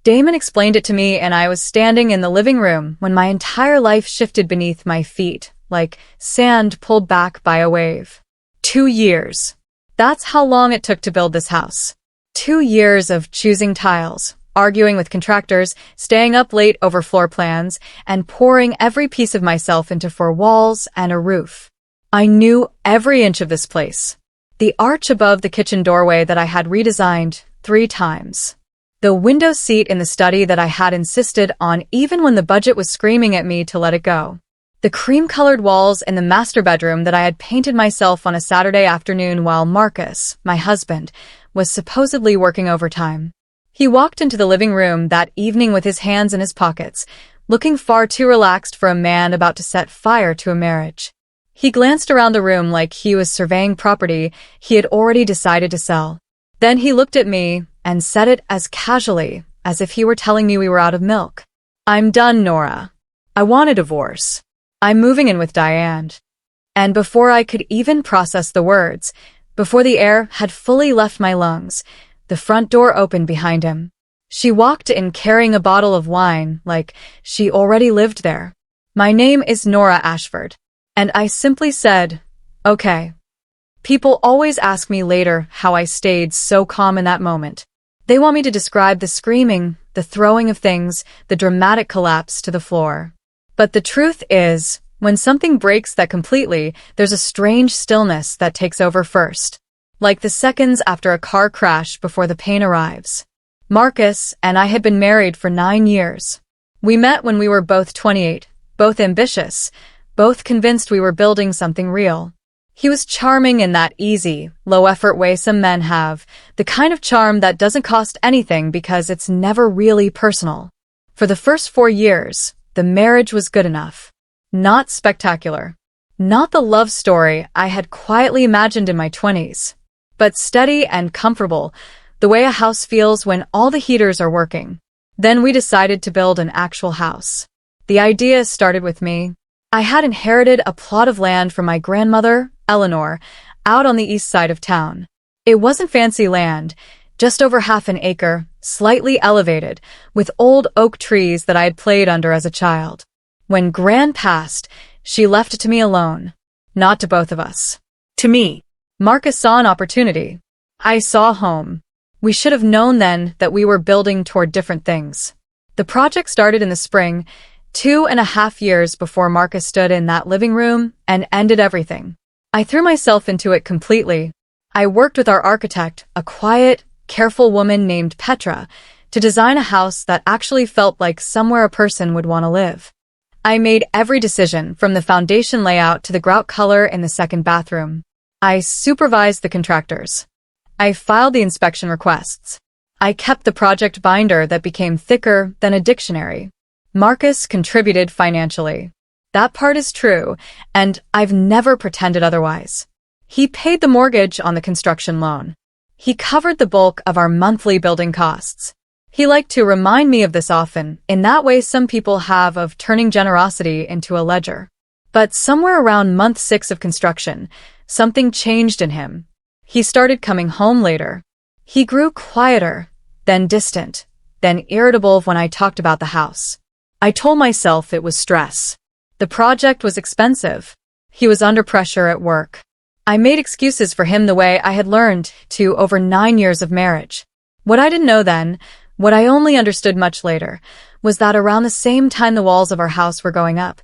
Damon explained it to me, and I was standing in the living room when my entire life shifted beneath my feet, like sand pulled back by a wave. 2 years. That's how long it took to build this house. 2 years of choosing tiles, arguing with contractors, staying up late over floor plans, and pouring every piece of myself into 4 walls and a roof. I knew every inch of this place. The arch above the kitchen doorway that I had redesigned 3 times. The window seat in the study that I had insisted on even when the budget was screaming at me to let it go. The cream-colored walls in the master bedroom that I had painted myself on a Saturday afternoon while Marcus, my husband, was supposedly working overtime. He walked into the living room that evening with his hands in his pockets, looking far too relaxed for a man about to set fire to a marriage. He glanced around the room like he was surveying property he had already decided to sell. Then he looked at me and said it as casually as if he were telling me we were out of milk. "I'm done, Nora. I want a divorce. I'm moving in with Diane." And before I could even process the words, before the air had fully left my lungs, the front door opened behind him. She walked in carrying a bottle of wine like she already lived there. "My name is Nora Ashford." And I simply said, "Okay." People always ask me later how I stayed so calm in that moment. They want me to describe the screaming, the throwing of things, the dramatic collapse to the floor. But the truth is, when something breaks that completely, there's a strange stillness that takes over first. Like the seconds after a car crash before the pain arrives. Marcus and I had been married for 9 years. We met when we were both 28, both ambitious, both convinced we were building something real. He was charming in that easy, low-effort way some men have, the kind of charm that doesn't cost anything because it's never really personal. For the first 4 years, the marriage was good enough. Not spectacular. Not the love story I had quietly imagined in my 20s. But steady and comfortable, the way a house feels when all the heaters are working. Then we decided to build an actual house. The idea started with me. I had inherited a plot of land from my grandmother, Eleanor, out on the east side of town. It wasn't fancy land, just over half an acre, slightly elevated, with old oak trees that I had played under as a child. When Gran passed, she left it to me alone. Not to both of us. To me. Marcus saw an opportunity. I saw home. We should have known then that we were building toward different things. The project started in the spring, 2.5 years before Marcus stood in that living room and ended everything. I threw myself into it completely. I worked with our architect, a quiet, careful woman named Petra, to design a house that actually felt like somewhere a person would want to live. I made every decision, from the foundation layout to the grout color in the second bathroom. I supervised the contractors. I filed the inspection requests. I kept the project binder that became thicker than a dictionary. Marcus contributed financially. That part is true, and I've never pretended otherwise. He paid the mortgage on the construction loan. He covered the bulk of our monthly building costs. He liked to remind me of this often, in that way some people have of turning generosity into a ledger. But somewhere around month 6 of construction, something changed in him. He started coming home later. He grew quieter, then distant, then irritable when I talked about the house. I told myself it was stress. The project was expensive. He was under pressure at work. I made excuses for him the way I had learned to over 9 years of marriage. What I didn't know then, what I only understood much later, was that around the same time the walls of our house were going up,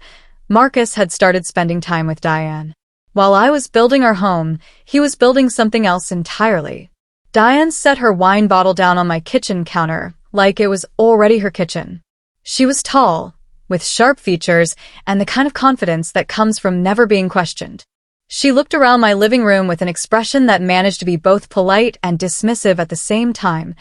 Marcus had started spending time with Diane. While I was building our home, he was building something else entirely. Diane set her wine bottle down on my kitchen counter, like it was already her kitchen. She was tall, with sharp features and the kind of confidence that comes from never being questioned. She looked around my living room with an expression that managed to be both polite and dismissive at the same time,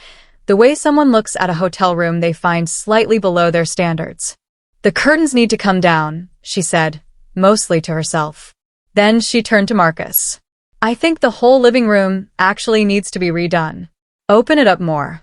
the way someone looks at a hotel room they find slightly below their standards. "The curtains need to come down," she said, mostly to herself. Then she turned to Marcus. "I think the whole living room actually needs to be redone. Open it up more."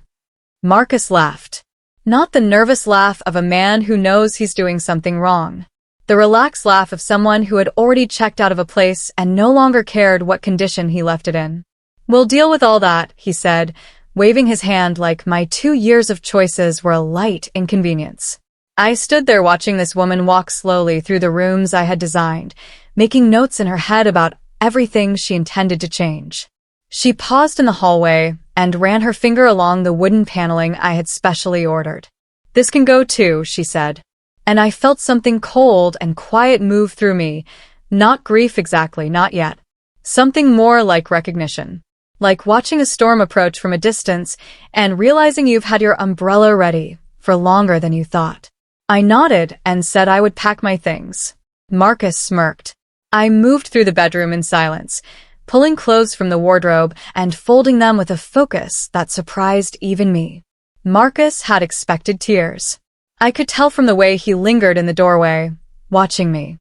Marcus laughed. Not the nervous laugh of a man who knows he's doing something wrong. The relaxed laugh of someone who had already checked out of a place and no longer cared what condition he left it in. "We'll deal with all that," he said, waving his hand like my 2 years of choices were a light inconvenience. I stood there watching this woman walk slowly through the rooms I had designed, making notes in her head about everything she intended to change. She paused in the hallway and ran her finger along the wooden paneling I had specially ordered. "This can go too," she said. And I felt something cold and quiet move through me. Not grief exactly, not yet. Something more like recognition. Like watching a storm approach from a distance and realizing you've had your umbrella ready for longer than you thought. I nodded and said I would pack my things. Marcus smirked. I moved through the bedroom in silence, pulling clothes from the wardrobe and folding them with a focus that surprised even me. Marcus had expected tears. I could tell from the way he lingered in the doorway, watching me.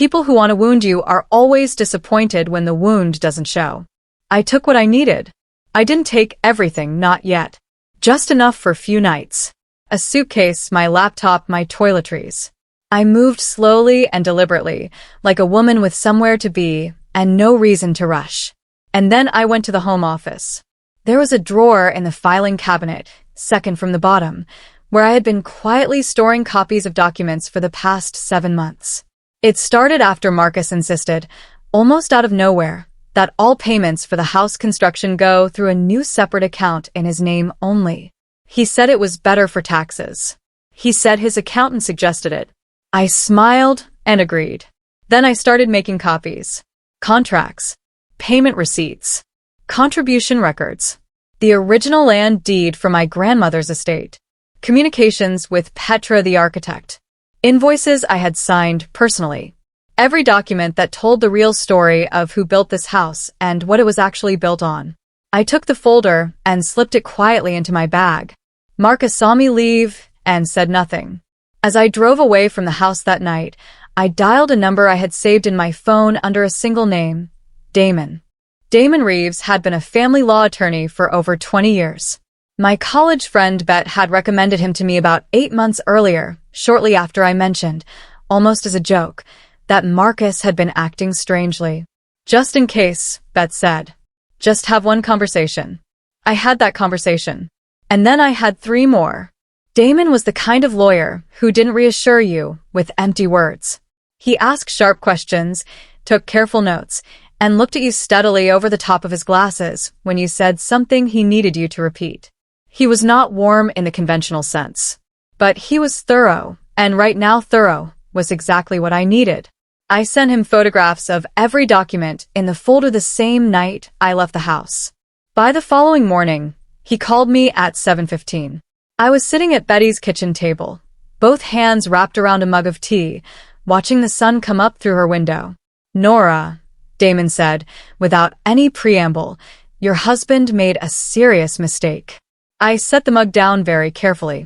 People who want to wound you are always disappointed when the wound doesn't show. I took what I needed. I didn't take everything, not yet. Just enough for a few nights. A suitcase, my laptop, my toiletries. I moved slowly and deliberately, like a woman with somewhere to be and no reason to rush. And then I went to the home office. There was a drawer in the filing cabinet, second from the bottom, where I had been quietly storing copies of documents for the past 7 months. It started after Marcus insisted, almost out of nowhere, that all payments for the house construction go through a new separate account in his name only. He said it was better for taxes. He said his accountant suggested it. I smiled and agreed. Then I started making copies. Contracts. Payment receipts. Contribution records. The original land deed for my grandmother's estate. Communications with Petra the architect. Invoices I had signed personally. Every document that told the real story of who built this house and what it was actually built on. I took the folder and slipped it quietly into my bag. Marcus saw me leave and said nothing. As I drove away from the house that night, I dialed a number I had saved in my phone under a single name, Damon. Damon Reeves had been a family law attorney for over 20 years. My college friend Bet had recommended him to me about 8 months earlier, shortly after I mentioned, almost as a joke, that Marcus had been acting strangely. Just in case, Bet said. Just have one conversation. I had that conversation. And then I had 3 more. Damon was the kind of lawyer who didn't reassure you with empty words. He asked sharp questions, took careful notes, and looked at you steadily over the top of his glasses when you said something he needed you to repeat. He was not warm in the conventional sense. But he was thorough, and right now thorough was exactly what I needed. I sent him photographs of every document in the folder the same night I left the house. By the following morning, he called me at 7:15. I was sitting at Betty's kitchen table, both hands wrapped around a mug of tea, watching the sun come up through her window. "Nora," Damon said, without any preamble, "your husband made a serious mistake." I set the mug down very carefully.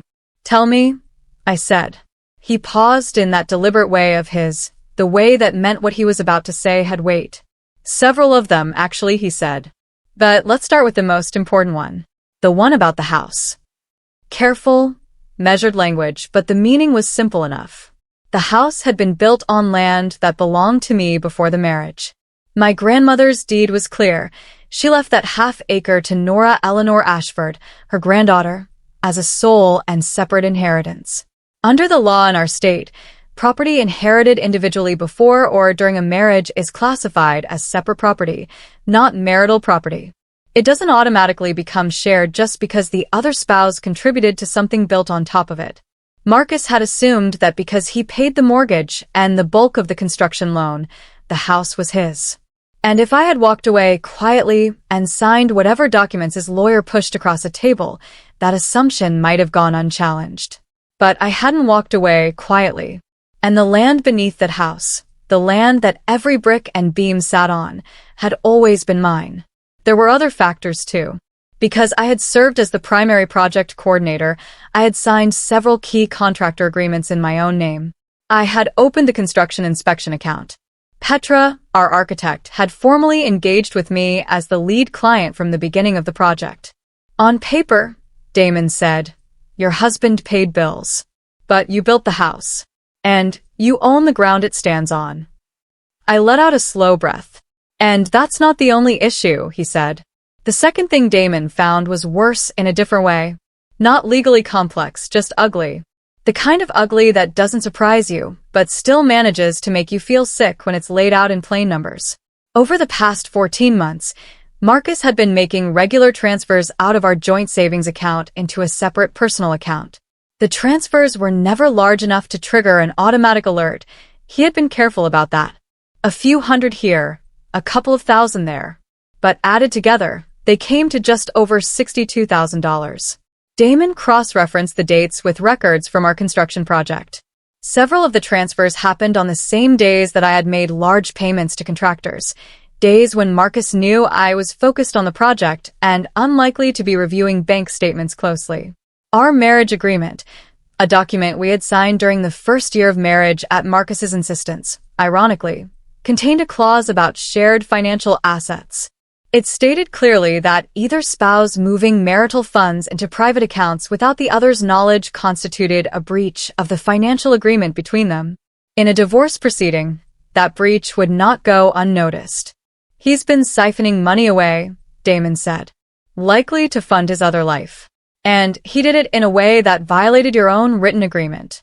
"Tell me," I said. He paused in that deliberate way of his, the way that meant what he was about to say had weight. "Several of them, actually," he said. "But let's start with the most important one. The one about the house." Careful, measured language, but the meaning was simple enough. The house had been built on land that belonged to me before the marriage. My grandmother's deed was clear. She left that half-acre to Nora Eleanor Ashford, her granddaughter, as a sole and separate inheritance. Under the law in our state, property inherited individually before or during a marriage is classified as separate property, not marital property. It doesn't automatically become shared just because the other spouse contributed to something built on top of it. Marcus had assumed that because he paid the mortgage and the bulk of the construction loan, the house was his. And if I had walked away quietly and signed whatever documents his lawyer pushed across a table, that assumption might have gone unchallenged. But I hadn't walked away quietly. And the land beneath that house, the land that every brick and beam sat on, had always been mine. There were other factors too. Because I had served as the primary project coordinator, I had signed several key contractor agreements in my own name. I had opened the construction inspection account. Petra, our architect, had formally engaged with me as the lead client from the beginning of the project. "On paper," Damon said, "your husband paid bills. But you built the house. And you own the ground it stands on." I let out a slow breath. "And that's not the only issue," he said. The second thing Damon found was worse in a different way. Not legally complex, just ugly. The kind of ugly that doesn't surprise you, but still manages to make you feel sick when it's laid out in plain numbers. Over the past 14 months, Marcus had been making regular transfers out of our joint savings account into a separate personal account. The transfers were never large enough to trigger an automatic alert. He had been careful about that. A few hundred here, a couple of thousand there. But added together, they came to just over $62,000. Damon cross-referenced the dates with records from our construction project. Several of the transfers happened on the same days that I had made large payments to contractors, days when Marcus knew I was focused on the project and unlikely to be reviewing bank statements closely. Our marriage agreement, a document we had signed during the first year of marriage at Marcus's insistence, ironically, contained a clause about shared financial assets. It stated clearly that either spouse moving marital funds into private accounts without the other's knowledge constituted a breach of the financial agreement between them. In a divorce proceeding, that breach would not go unnoticed. He's been siphoning money away, Damon said, likely to fund his other life. And he did it in a way that violated your own written agreement.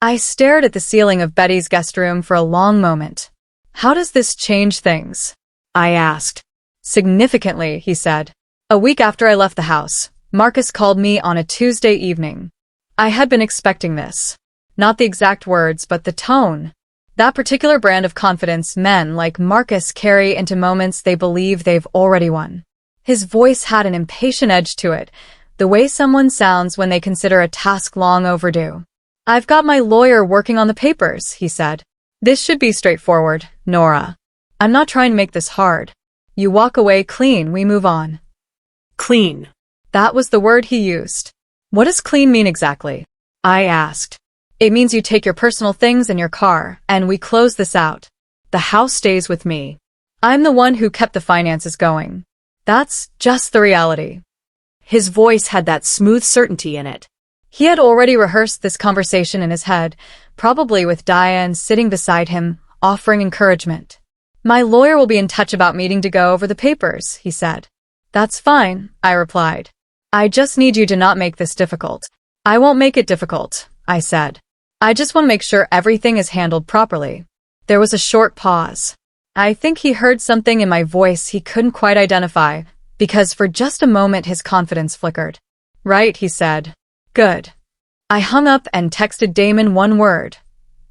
I stared at the ceiling of Betty's guest room for a long moment. How does this change things? I asked. Significantly, he said. A week after I left the house, Marcus called me on a Tuesday evening. I had been expecting this. Not the exact words, but the tone. That particular brand of confidence men like Marcus carry into moments they believe they've already won. His voice had an impatient edge to it, the way someone sounds when they consider a task long overdue. I've got my lawyer working on the papers, he said. This should be straightforward, Nora. I'm not trying to make this hard. You walk away clean, we move on. Clean. That was the word he used. What does clean mean exactly? I asked. It means you take your personal things in your car, and we close this out. The house stays with me. I'm the one who kept the finances going. That's just the reality. His voice had that smooth certainty in it. He had already rehearsed this conversation in his head, probably with Diane sitting beside him, offering encouragement. My lawyer will be in touch about meeting to go over the papers, he said. That's fine, I replied. I just need you to not make this difficult. I won't make it difficult, I said. I just want to make sure everything is handled properly. There was a short pause. I think he heard something in my voice he couldn't quite identify, because for just a moment his confidence flickered. Right, he said. Good. I hung up and texted Damon one word.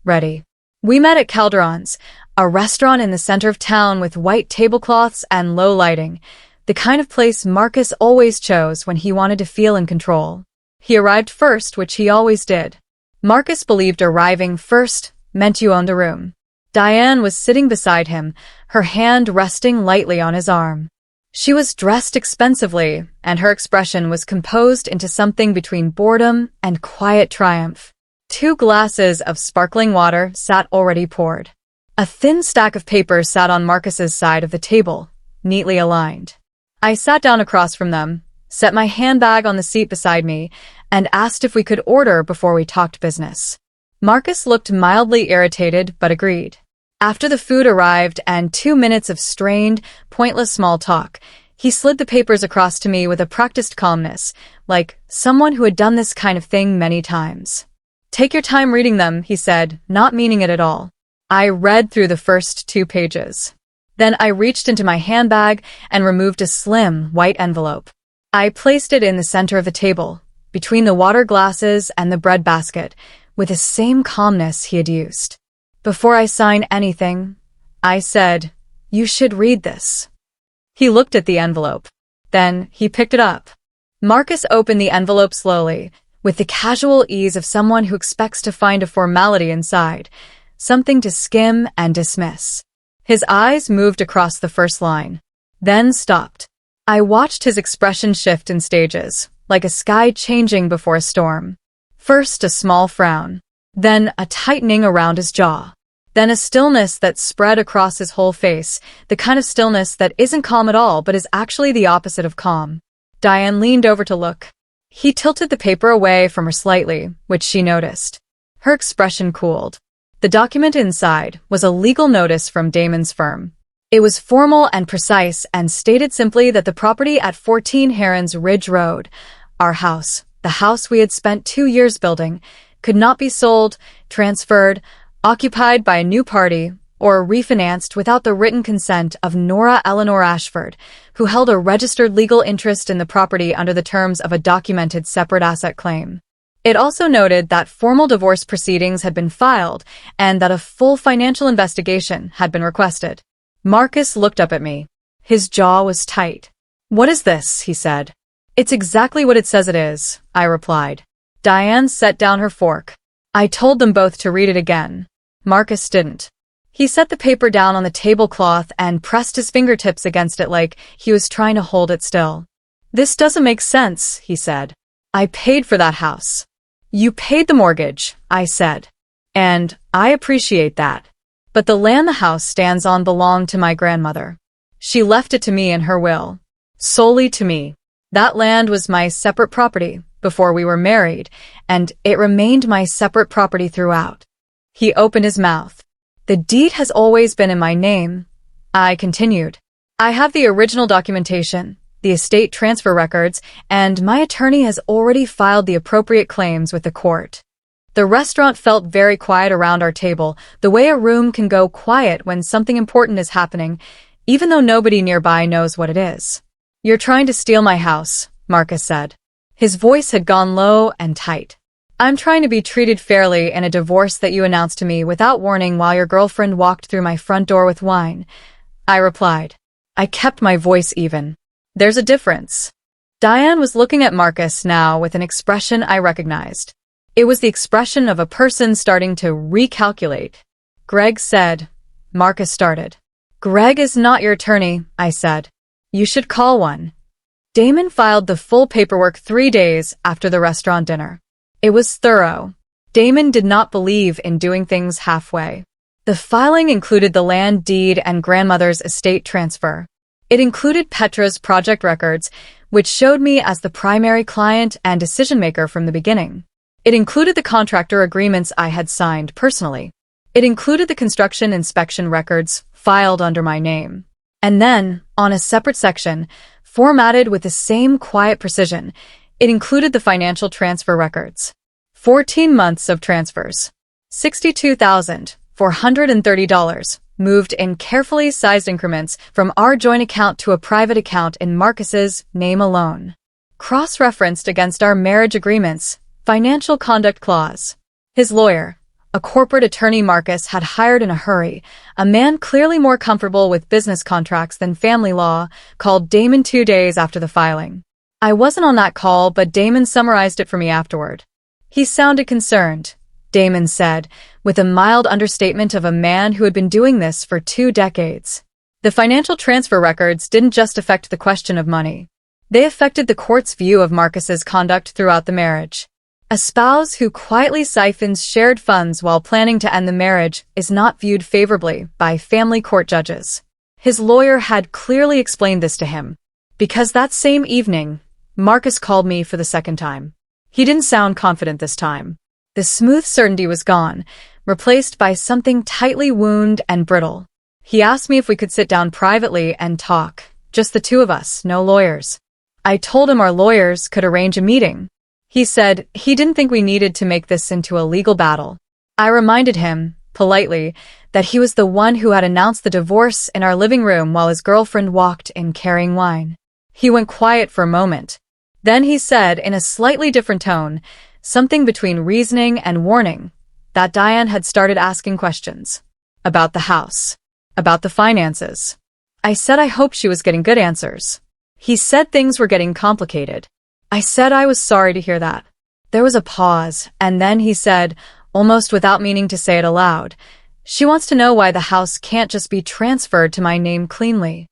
Ready. We met at Calderon's, a restaurant in the center of town with white tablecloths and low lighting, the kind of place Marcus always chose when he wanted to feel in control. He arrived first, which he always did. Marcus believed arriving first meant you owned the room. Diane was sitting beside him, her hand resting lightly on his arm. She was dressed expensively, and her expression was composed into something between boredom and quiet triumph. 2 glasses of sparkling water sat already poured. A thin stack of papers sat on Marcus's side of the table, neatly aligned. I sat down across from them, set my handbag on the seat beside me, and asked if we could order before we talked business. Marcus looked mildly irritated but agreed. After the food arrived and 2 minutes of strained, pointless small talk, he slid the papers across to me with a practiced calmness, like someone who had done this kind of thing many times. Take your time reading them, he said, not meaning it at all. I read through the first 2 pages. Then I reached into my handbag and removed a slim, white envelope. I placed it in the center of the table, between the water glasses and the bread basket, with the same calmness he had used. Before I sign anything, I said, you should read this. He looked at the envelope. Then he picked it up. Marcus opened the envelope slowly, with the casual ease of someone who expects to find a formality inside, something to skim and dismiss. His eyes moved across the first line, then stopped. I watched his expression shift in stages, like a sky changing before a storm. First a small frown, then a tightening around his jaw, then a stillness that spread across his whole face, the kind of stillness that isn't calm at all but is actually the opposite of calm. Diane leaned over to look. He tilted the paper away from her slightly, which she noticed. Her expression cooled. The document inside was a legal notice from Damon's firm. It was formal and precise and stated simply that the property at 14 Herons Ridge Road, our house, the house we had spent 2 years building, could not be sold, transferred, occupied by a new party, or refinanced without the written consent of Nora Eleanor Ashford, who held a registered legal interest in the property under the terms of a documented separate asset claim. It also noted that formal divorce proceedings had been filed and that a full financial investigation had been requested. Marcus looked up at me. His jaw was tight. "What is this?" he said. "It's exactly what it says it is," I replied. Diane set down her fork. I told them both to read it again. Marcus didn't. He set the paper down on the tablecloth and pressed his fingertips against it like he was trying to hold it still. "This doesn't make sense," he said. "I paid for that house." "You paid the mortgage," I said. "And I appreciate that. But the land the house stands on belonged to my grandmother. She left it to me in her will. Solely to me. That land was my separate property before we were married, and it remained my separate property throughout." He opened his mouth. "The deed has always been in my name," I continued. "I have the original documentation, the estate transfer records, and my attorney has already filed the appropriate claims with the court." The restaurant felt very quiet around our table, the way a room can go quiet when something important is happening, even though nobody nearby knows what it is. "You're trying to steal my house," Marcus said. His voice had gone low and tight. "I'm trying to be treated fairly in a divorce that you announced to me without warning while your girlfriend walked through my front door with wine," I replied. I kept my voice even. "There's a difference." Diane was looking at Marcus now with an expression I recognized. It was the expression of a person starting to recalculate. "Greg said," Marcus started. "Greg is not your attorney," I said. "You should call one." Damon filed the full paperwork 3 days after the restaurant dinner. It was thorough. Damon did not believe in doing things halfway. The filing included the land deed and grandmother's estate transfer. It included Petra's project records, which showed me as the primary client and decision-maker from the beginning. It included the contractor agreements I had signed personally. It included the construction inspection records filed under my name. And then, on a separate section, formatted with the same quiet precision, it included the financial transfer records. 14 months of transfers. $62,430 moved in carefully sized increments from our joint account to a private account in Marcus's name alone. Cross-referenced against our marriage agreements, financial conduct clause. His lawyer, a corporate attorney Marcus had hired in a hurry, a man clearly more comfortable with business contracts than family law, called Damon 2 days after the filing. I wasn't on that call, but Damon summarized it for me afterward. He sounded concerned, Damon said, with a mild understatement of a man who had been doing this for 2 decades. The financial transfer records didn't just affect the question of money. They affected the court's view of Marcus's conduct throughout the marriage. A spouse who quietly siphons shared funds while planning to end the marriage is not viewed favorably by family court judges. His lawyer had clearly explained this to him. Because that same evening, Marcus called me for the second time. He didn't sound confident this time. The smooth certainty was gone, replaced by something tightly wound and brittle. He asked me if we could sit down privately and talk, just the two of us, no lawyers. I told him our lawyers could arrange a meeting. He said he didn't think we needed to make this into a legal battle. I reminded him, politely, that he was the one who had announced the divorce in our living room while his girlfriend walked in carrying wine. He went quiet for a moment. Then he said in a slightly different tone, something between reasoning and warning, that Diane had started asking questions. About the house. About the finances. I said I hoped she was getting good answers. He said things were getting complicated. I said I was sorry to hear that. There was a pause, and then he said, almost without meaning to say it aloud, she wants to know why the house can't just be transferred to my name cleanly.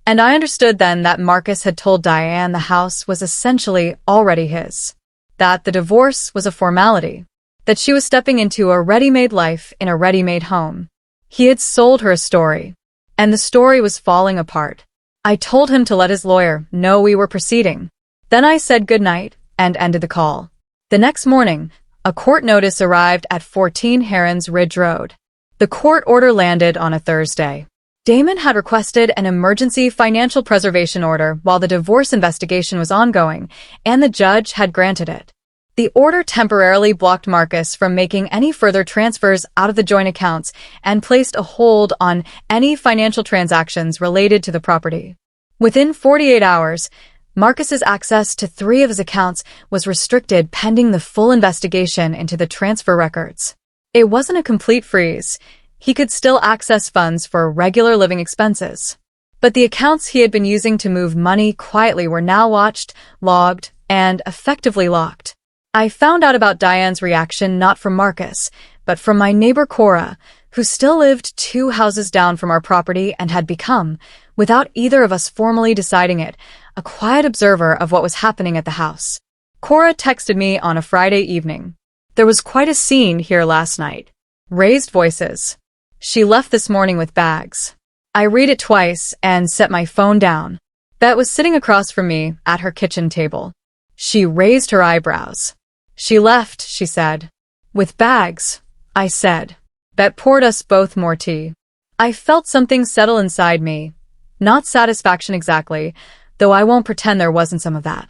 And I understood then that Marcus had told Diane the house was essentially already his. That the divorce was a formality. That she was stepping into a ready-made life in a ready-made home. He had sold her a story. And the story was falling apart. I told him to let his lawyer know we were proceeding. Then I said goodnight and ended the call. The next morning, a court notice arrived at 14 Herons Ridge Road. The court order landed on a Thursday. Damon had requested an emergency financial preservation order while the divorce investigation was ongoing, and the judge had granted it. The order temporarily blocked Marcus from making any further transfers out of the joint accounts and placed a hold on any financial transactions related to the property. Within 48 hours, Marcus's access to 3 of his accounts was restricted pending the full investigation into the transfer records. It wasn't a complete freeze. He could still access funds for regular living expenses. But the accounts he had been using to move money quietly were now watched, logged, and effectively locked. I found out about Diane's reaction not from Marcus, but from my neighbor Cora, who still lived 2 houses down from our property and had become, without either of us formally deciding it, a quiet observer of what was happening at the house. Cora texted me on a Friday evening. "There was quite a scene here last night. Raised voices. She left this morning with bags." I read it twice and set my phone down. Bet was sitting across from me at her kitchen table. She raised her eyebrows. "She left," she said. "With bags," I said. Bet poured us both more tea. I felt something settle inside me. Not satisfaction exactly, though I won't pretend there wasn't some of that.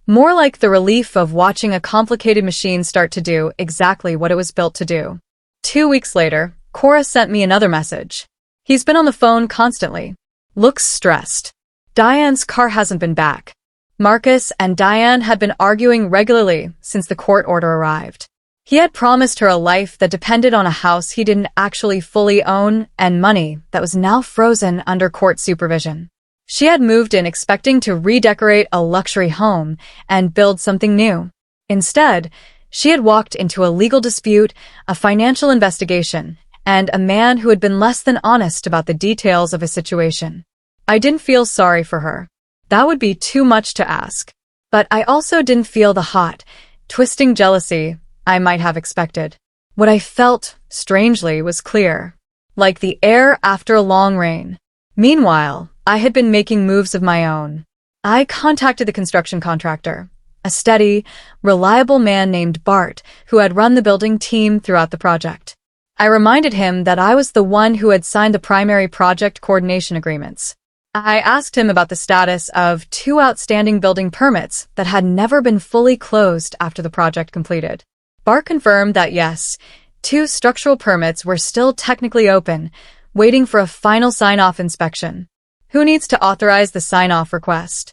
More like the relief of watching a complicated machine start to do exactly what it was built to do. 2 weeks later, Cora sent me another message. "He's been on the phone constantly. Looks stressed. Diane's car hasn't been back." Marcus and Diane had been arguing regularly since the court order arrived. He had promised her a life that depended on a house he didn't actually fully own and money that was now frozen under court supervision. She had moved in expecting to redecorate a luxury home and build something new. Instead, she had walked into a legal dispute, a financial investigation, and a man who had been less than honest about the details of his situation. I didn't feel sorry for her. That would be too much to ask. But I also didn't feel the hot, twisting jealousy I might have expected. What I felt, strangely, was clear, like the air after a long rain. Meanwhile, I had been making moves of my own. I contacted the construction contractor, a steady, reliable man named Bart, who had run the building team throughout the project. I reminded him that I was the one who had signed the primary project coordination agreements. I asked him about the status of 2 outstanding building permits that had never been fully closed after the project completed. Bart confirmed that yes, 2 structural permits were still technically open, waiting for a final sign-off inspection. "Who needs to authorize the sign-off request?"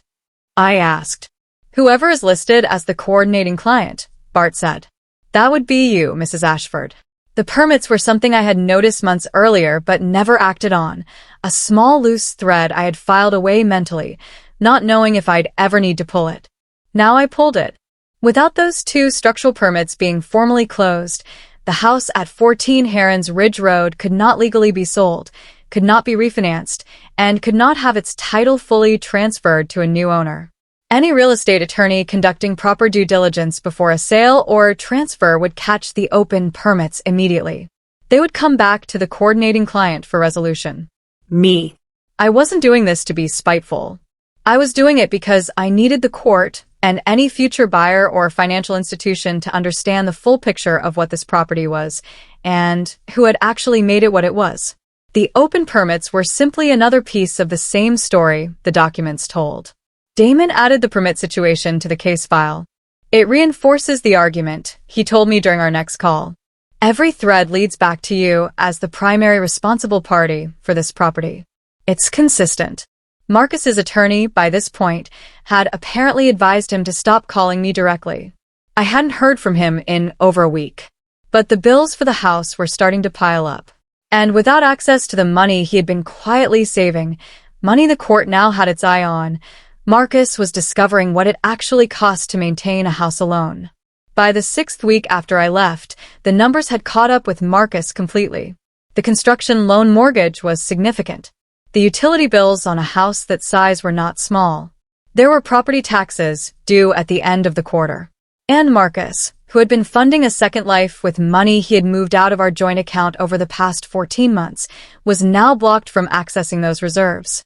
I asked. "Whoever is listed as the coordinating client," Bart said. "That would be you, Mrs. Ashford." The permits were something I had noticed months earlier but never acted on, a small loose thread I had filed away mentally, not knowing if I'd ever need to pull it. Now I pulled it. Without those 2 structural permits being formally closed, the house at 14 Herons Ridge Road could not legally be sold, could not be refinanced, and could not have its title fully transferred to a new owner. Any real estate attorney conducting proper due diligence before a sale or transfer would catch the open permits immediately. They would come back to the coordinating client for resolution. Me. I wasn't doing this to be spiteful. I was doing it because I needed the court and any future buyer or financial institution to understand the full picture of what this property was and who had actually made it what it was. The open permits were simply another piece of the same story the documents told. Damon added the permit situation to the case file. "It reinforces the argument," he told me during our next call. "Every thread leads back to you as the primary responsible party for this property. It's consistent." Marcus's attorney, by this point, had apparently advised him to stop calling me directly. I hadn't heard from him in over a week. But the bills for the house were starting to pile up. And without access to the money he had been quietly saving, money the court now had its eye on, Marcus was discovering what it actually cost to maintain a house alone. By the 6th week after I left, the numbers had caught up with Marcus completely. The construction loan mortgage was significant. The utility bills on a house that size were not small. There were property taxes due at the end of the quarter. And Marcus, who had been funding a second life with money he had moved out of our joint account over the past 14 months, was now blocked from accessing those reserves.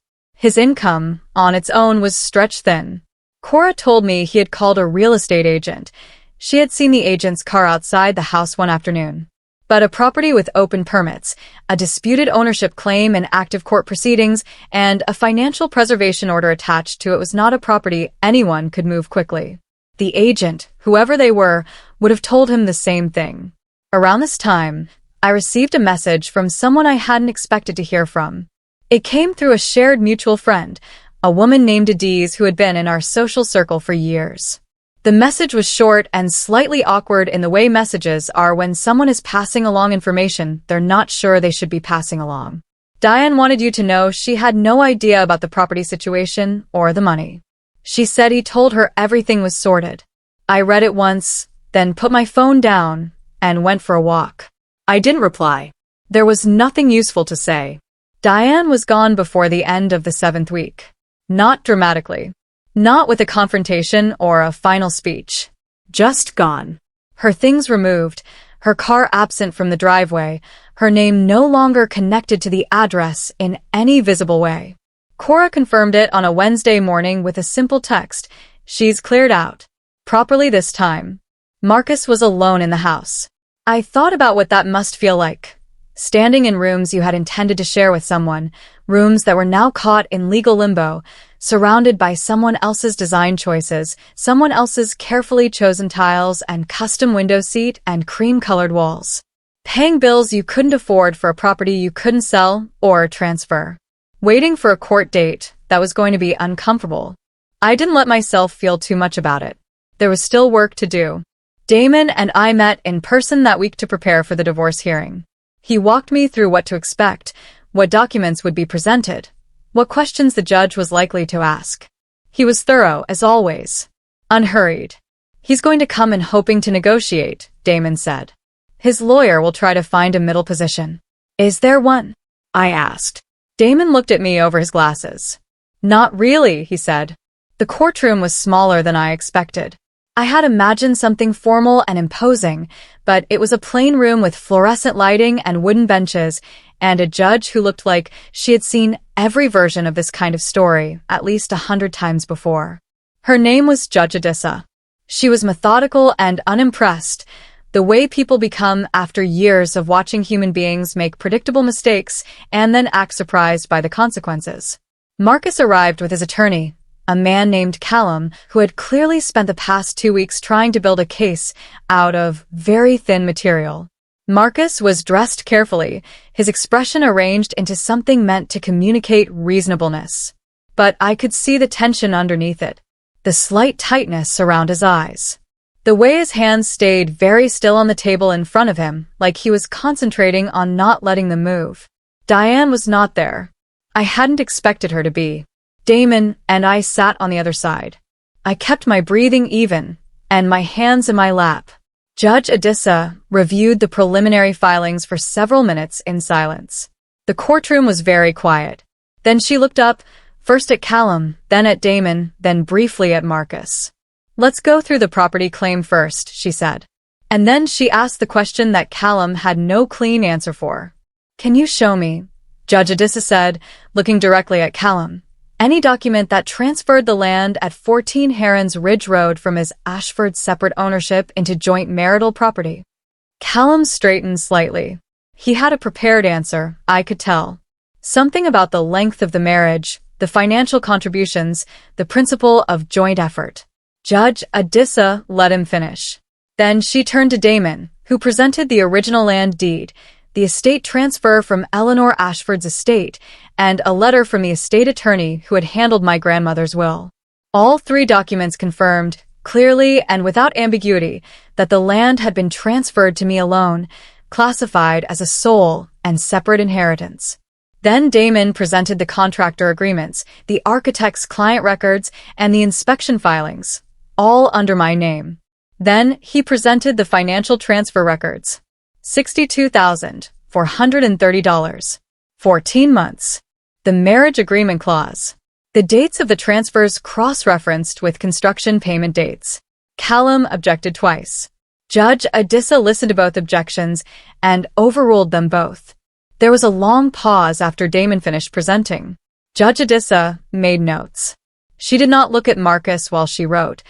His income, on its own, was stretched thin. Cora told me he had called a real estate agent. She had seen the agent's car outside the house one afternoon. but a property with open permits, a disputed ownership claim in active court proceedings, and a financial preservation order attached to it was not a property anyone could move quickly. The agent, whoever they were, would have told him the same thing. Around this time, I received a message from someone I hadn't expected to hear from. It came through a shared mutual friend, a woman named Adiz who had been in our social circle for years. The message was short and slightly awkward in the way messages are when someone is passing along information they're not sure they should be passing along. Diane wanted you to know she had no idea about the property situation or the money. She said he told her everything was sorted. I read it once, then put my phone down and went for a walk. I didn't reply. There was nothing useful to say. Diane was gone before the end of the 7th week. Not dramatically. Not with a confrontation or a final speech. Just gone. Her things removed, her car absent from the driveway, her name no longer connected to the address in any visible way. Cora confirmed it on a Wednesday morning with a simple text. She's cleared out. Properly this time. Marcus was alone in the house. I thought about what that must feel like. Standing in rooms you had intended to share with someone, rooms that were now caught in legal limbo, surrounded by someone else's design choices, someone else's carefully chosen tiles and custom window seat and cream-colored walls. Paying bills you couldn't afford for a property you couldn't sell or transfer. Waiting for a court date that was going to be uncomfortable. I didn't let myself feel too much about it. There was still work to do. Damon and I met in person that week to prepare for the divorce hearing. He walked me through what to expect, what documents would be presented, what questions the judge was likely to ask. He was thorough, as always. Unhurried. He's going to come in hoping to negotiate, Damon said. His lawyer will try to find a middle position. Is there one? I asked. Damon looked at me over his glasses. Not really, he said. The courtroom was smaller than I expected. I had imagined something formal and imposing, but it was a plain room with fluorescent lighting and wooden benches, and a judge who looked like she had seen every version of this kind of story at least 100 times before. Her name was Judge Adissa. She was methodical and unimpressed, the way people become after years of watching human beings make predictable mistakes and then act surprised by the consequences. Marcus arrived with his attorney, a man named Callum, who had clearly spent the past 2 weeks trying to build a case out of very thin material. Marcus was dressed carefully, his expression arranged into something meant to communicate reasonableness. But I could see the tension underneath it, the slight tightness around his eyes. The way his hands stayed very still on the table in front of him, like he was concentrating on not letting them move. Diane was not there. I hadn't expected her to be. Damon and I sat on the other side. I kept my breathing even, and my hands in my lap. Judge Adissa reviewed the preliminary filings for several minutes in silence. The courtroom was very quiet. Then she looked up, first at Callum, then at Damon, then briefly at Marcus. Let's go through the property claim first, she said. And then she asked the question that Callum had no clean answer for. Can you show me? Judge Adissa said, looking directly at Callum. Any document that transferred the land at 14 Herons Ridge Road from his Ashford separate ownership into joint marital property. Callum straightened slightly. He had a prepared answer, I could tell. Something about the length of the marriage, the financial contributions, the principle of joint effort. Judge Adissa let him finish. Then she turned to Damon, who presented the original land deed, the estate transfer from Eleanor Ashford's estate, and a letter from the estate attorney who had handled my grandmother's will. All 3 documents confirmed, clearly and without ambiguity, that the land had been transferred to me alone, classified as a sole and separate inheritance. Then Damon presented the contractor agreements, the architect's client records, and the inspection filings, all under my name. Then he presented the financial transfer records. $62,430. 14 months. The marriage agreement clause. The dates of the transfers cross-referenced with construction payment dates. Callum objected twice. Judge Adissa listened to both objections and overruled them both. There was a long pause after Damon finished presenting. Judge Adissa made notes. She did not look at Marcus while she wrote,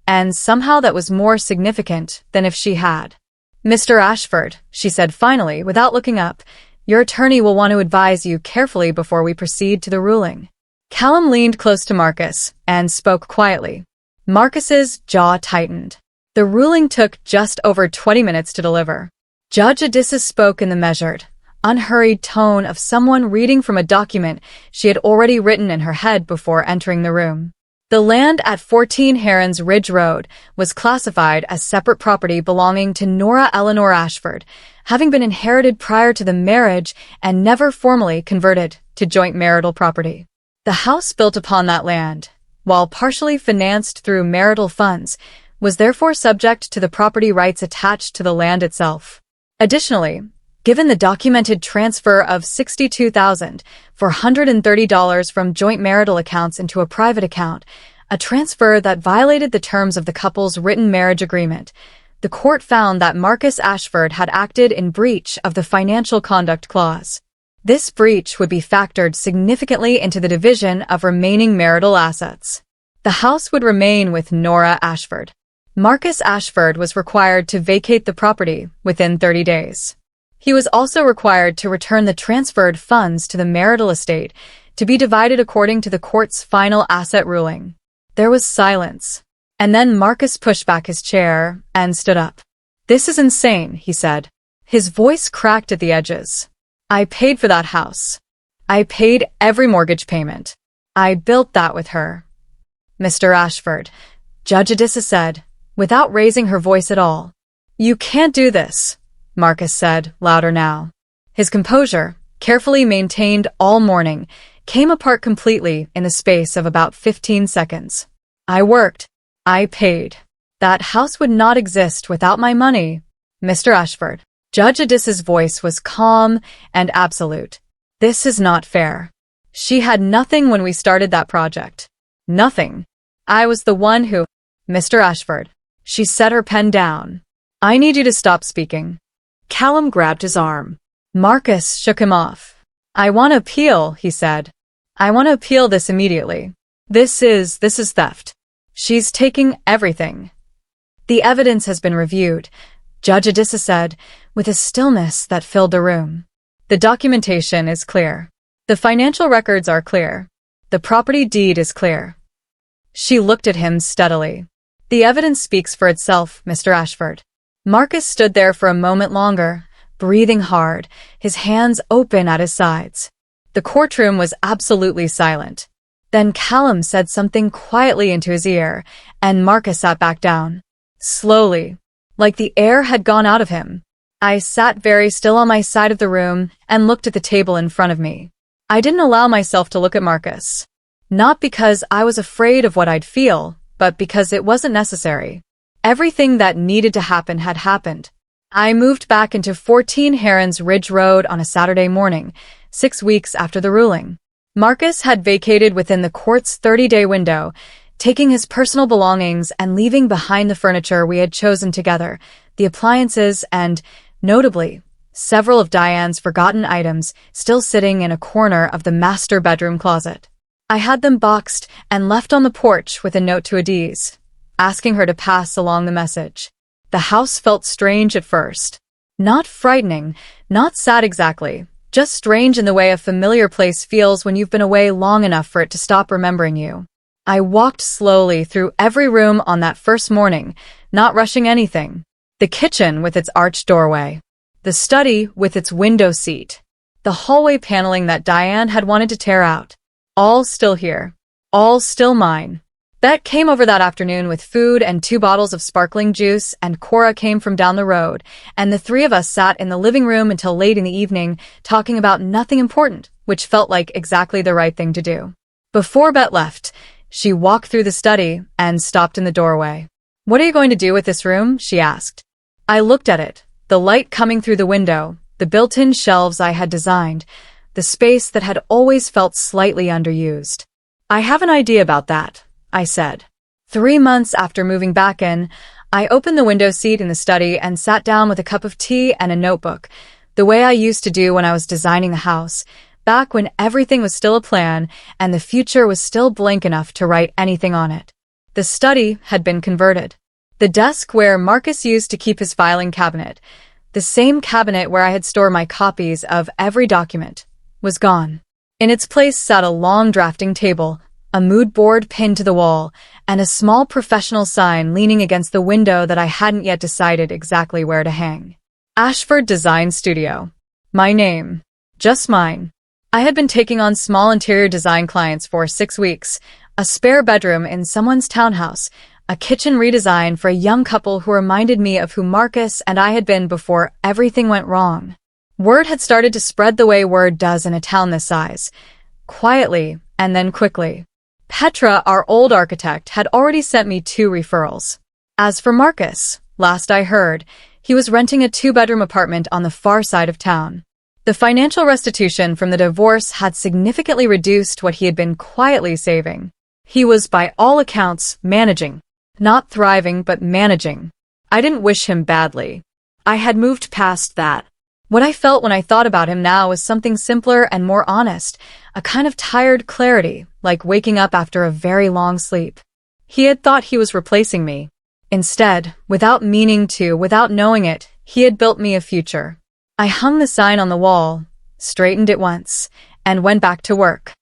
and somehow that was more significant than if she had. Mr. Ashford, she said finally, without looking up, your attorney will want to advise you carefully before we proceed to the ruling. Callum leaned close to Marcus and spoke quietly. Marcus's jaw tightened. The ruling took just over 20 minutes to deliver. Judge Odysseus spoke in the measured, unhurried tone of someone reading from a document she had already written in her head before entering the room. The land at 14 Herons Ridge Road was classified as separate property belonging to Nora Eleanor Ashford, having been inherited prior to the marriage and never formally converted to joint marital property. The house built upon that land, while partially financed through marital funds, was therefore subject to the property rights attached to the land itself. Additionally, given the documented transfer of $62,430 from joint marital accounts into a private account, a transfer that violated the terms of the couple's written marriage agreement, the court found that Marcus Ashford had acted in breach of the financial conduct clause. This breach would be factored significantly into the division of remaining marital assets. The house would remain with Nora Ashford. Marcus Ashford was required to vacate the property within 30 days. He was also required to return the transferred funds to the marital estate to be divided according to the court's final asset ruling. There was silence. And then Marcus pushed back his chair and stood up. "This is insane," he said. His voice cracked at the edges. "I paid for that house. I paid every mortgage payment. I built that with her." "Mr. Ashford," Judge Odysseus said, without raising her voice at all. "You can't do this," Marcus said, louder now. His composure, carefully maintained all morning, came apart completely in the space of about 15 seconds. "I worked. I paid. That house would not exist without my money, Mr. Ashford." Judge Odysseus' voice was calm and absolute. "This is not fair. She had nothing when we started that project. Nothing. I was the one who—" "Mr. Ashford." She set her pen down. "I need you to stop speaking." Callum grabbed his arm. Marcus shook him off. "I want to appeal," he said. "I want to appeal this immediately. This is theft. She's taking everything." "The evidence has been reviewed," Judge Odysseus said, with a stillness that filled the room. "The documentation is clear. The financial records are clear. The property deed is clear." She looked at him steadily. "The evidence speaks for itself, Mr. Ashford." Marcus stood there for a moment longer, breathing hard, his hands open at his sides. The courtroom was absolutely silent. Then Callum said something quietly into his ear, and Marcus sat back down. Slowly, like the air had gone out of him. I sat very still on my side of the room and looked at the table in front of me. I didn't allow myself to look at Marcus. Not because I was afraid of what I'd feel, but because it wasn't necessary. Everything that needed to happen had happened. I moved back into 14 Herons Ridge Road on a Saturday morning, 6 weeks after the ruling. Marcus had vacated within the court's 30-day window, taking his personal belongings and leaving behind the furniture we had chosen together, the appliances and, notably, several of Diane's forgotten items still sitting in a corner of the master bedroom closet. I had them boxed and left on the porch with a note to Adise, asking her to pass along the message. The house felt strange at first. Not frightening, not sad exactly, just strange in the way a familiar place feels when you've been away long enough for it to stop remembering you. I walked slowly through every room on that first morning, not rushing anything. The kitchen with its arched doorway. The study with its window seat. The hallway paneling that Diane had wanted to tear out. All still here. All still mine. Bet came over that afternoon with food and 2 bottles of sparkling juice, and Cora came from down the road, and the 3 of us sat in the living room until late in the evening, talking about nothing important, which felt like exactly the right thing to do. Before Bet left, she walked through the study and stopped in the doorway. "What are you going to do with this room?" she asked. I looked at it, the light coming through the window, the built-in shelves I had designed, the space that had always felt slightly underused. "I have an idea about that," I said. 3 months after moving back in, I opened the window seat in the study and sat down with a cup of tea and a notebook, the way I used to do when I was designing the house, back when everything was still a plan and the future was still blank enough to write anything on it. The study had been converted. The desk where Marcus used to keep his filing cabinet, the same cabinet where I had stored my copies of every document, was gone. In its place sat a long drafting table, a mood board pinned to the wall, and a small professional sign leaning against the window that I hadn't yet decided exactly where to hang. Ashford Design Studio. My name. Just mine. I had been taking on small interior design clients for 6 weeks, a spare bedroom in someone's townhouse, a kitchen redesign for a young couple who reminded me of who Marcus and I had been before everything went wrong. Word had started to spread the way word does in a town this size, quietly and then quickly. Petra, our old architect, had already sent me 2 referrals. As for Marcus, last I heard, he was renting a 2-bedroom apartment on the far side of town. The financial restitution from the divorce had significantly reduced what he had been quietly saving. He was, by all accounts, managing. Not thriving, but managing. I didn't wish him badly. I had moved past that. What I felt when I thought about him now was something simpler and more honest, a kind of tired clarity, like waking up after a very long sleep. He had thought he was replacing me. Instead, without meaning to, without knowing it, he had built me a future. I hung the sign on the wall, straightened it once, and went back to work.